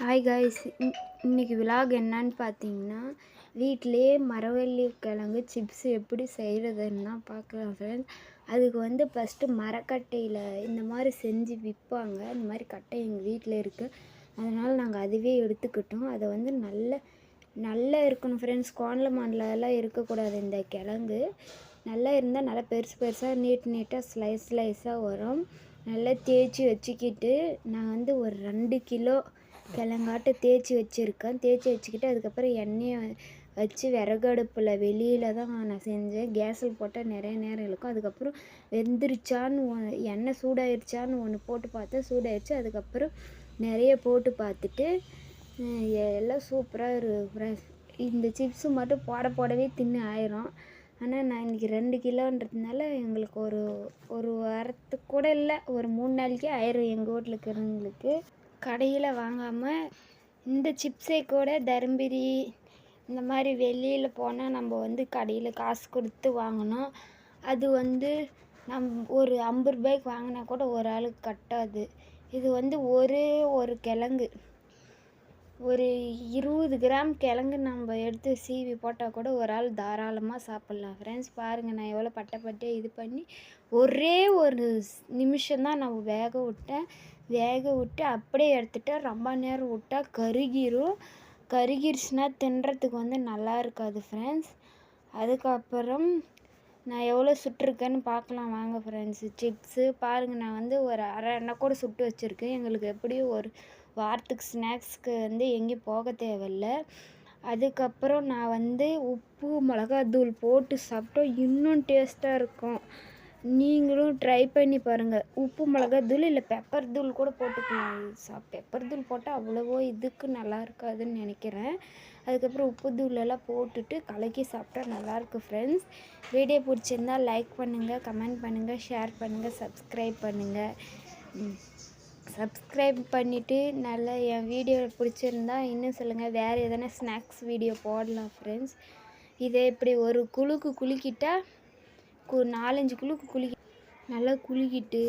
Hi guys, இன்னைக்கு vlog என்னன்னு பார்த்தீங்கன்னா, வீட்டிலேயே மரவள்ளி கிழங்கு சிப்ஸ் எப்படி செய்கிறதுன்னு தான் பார்க்கலாம் ஃப்ரெண்ட்ஸ். அதுக்கு வந்து ஃபஸ்ட்டு மரக்கட்டையில் இந்த மாதிரி செஞ்சு விற்பாங்க. இந்த மாதிரி கட்டை எங்கள் வீட்டில் இருக்குது, அதனால் நாங்கள் அதுவே எடுத்துக்கிட்டோம். அதை வந்து நல்லா இருக்கணும் ஃப்ரெண்ட்ஸ். கோணல மாண்டலெல்லாம் இருக்கக்கூடாது. இந்த கிழங்கு நல்லா இருந்தால் நல்லா பெருசு பெருசாக நீட்டாக ஸ்லைஸாக வரும். நல்லா தேய்ச்சி வச்சுக்கிட்டு நான் வந்து ஒரு 2 கிலோ கிழங்காட்டு தேய்ச்சி வச்சுருக்கேன். தேய்ச்சி வச்சுக்கிட்டு அதுக்கப்புறம் எண்ணெயை வச்சு விறகு அடுப்பில் வெளியில் தான் நான் செஞ்சேன். கேஸில் போட்டால் நிறைய நேரம் இழுக்கும். அதுக்கப்புறம் வெந்துருச்சான்னு எண்ணெய் சூடாயிருச்சான்னு ஒன்று போட்டு பார்த்தேன். சூடாயிருச்சு. அதுக்கப்புறம் நிறைய போட்டு பார்த்துட்டு எல்லாம் சூப்பராக இருக்குது. இந்த சிப்ஸு மட்டும் போடவே தின்னு ஆயிரும். ஆனால் நான் இன்றைக்கி 2 கிலோன்றதுனால எங்களுக்கு ஒரு வாரத்துக்கு கூட இல்லை, ஒரு 3 நாளைக்கே ஆயிரும் எங்கள் வீட்டில் இருக்கிறவங்களுக்கு. கடையில் வாங்காமல் இந்த சிப்ஸை கூட தருமபுரி இந்த மாதிரி வெளியில் போனால் நம்ம வந்து கடையில் காசு கொடுத்து வாங்கணும். அது வந்து ஒரு 50 ரூபாய்க்கு வாங்கினா கூட ஒரு ஆளுக்கு கட்டாது. இது வந்து ஒரு கிழங்கு ஒரு 20 கிராம் கிழங்கு நம்ம எடுத்து சீவி போட்டால் கூட ஒரு ஆள் தாராளமாக சாப்பிட்லாம் ஃப்ரெண்ட்ஸ். பாருங்கள், நான் எவ்வளோ பட்டை இது பண்ணி ஒரே ஒரு நிமிஷம்தான் நான் வேக விட்டு அப்படியே எடுத்துட்டேன். ரொம்ப நேரம் விட்டால் கருகிருச்சுன்னா தின்றதுக்கு வந்து நல்லா இருக்காது ஃப்ரெண்ட்ஸ். அதுக்கப்புறம் நான் எவ்வளோ சுட்டிருக்கேன்னு பார்க்கலாம் வாங்க ஃப்ரெண்ட்ஸ். சிப்ஸு பாருங்கள், நான் வந்து ஒரு அரை எண்ணெய் கூட சுட்டு வச்சுருக்கேன். எங்களுக்கு எப்படியும் ஒரு வாரத்துக்கு ஸ்நாக்ஸ்க்கு வந்து எங்கேயும் போக தேவையில்லை. அதுக்கப்புறம் நான் வந்து உப்பு மிளகாத்தூள் போட்டு சாப்பிட்டோம், இன்னும் டேஸ்ட்டாக இருக்கும். நீங்களும் ட்ரை பண்ணி பாருங்கள். உப்பு மிளகாத்தூள் இல்லை பெப்பர் தூள் கூட போட்டுக்கலாம். பெப்பர் தூள் போட்டால் அவ்வளவோ இதுக்கு நல்லா இருக்காதுன்னு நினைக்கிறேன். அதுக்கப்புறம் உப்பு தூளெல்லாம் போட்டுட்டு கலக்கி சாப்பிட்டா நல்லாயிருக்கு ஃப்ரெண்ட்ஸ். வீடியோ பிடிச்சிருந்தால் லைக் பண்ணுங்கள், கமெண்ட் பண்ணுங்கள், ஷேர் பண்ணுங்கள், சப்ஸ்கிரைப் பண்ணுங்கள். சப்ஸ்கிரைப் பண்ணிவிட்டு நல்லா என் வீடியோ பிடிச்சிருந்தா இன்னும் சொல்லுங்கள். வேறு எதனா ஸ்நாக்ஸ் வீடியோ போடலாம் ஃப்ரெண்ட்ஸ். இதை இப்படி ஒரு குலுக்கிட்டால் 4-5 குலுக்கு நல்லா குலுக்கிட்டு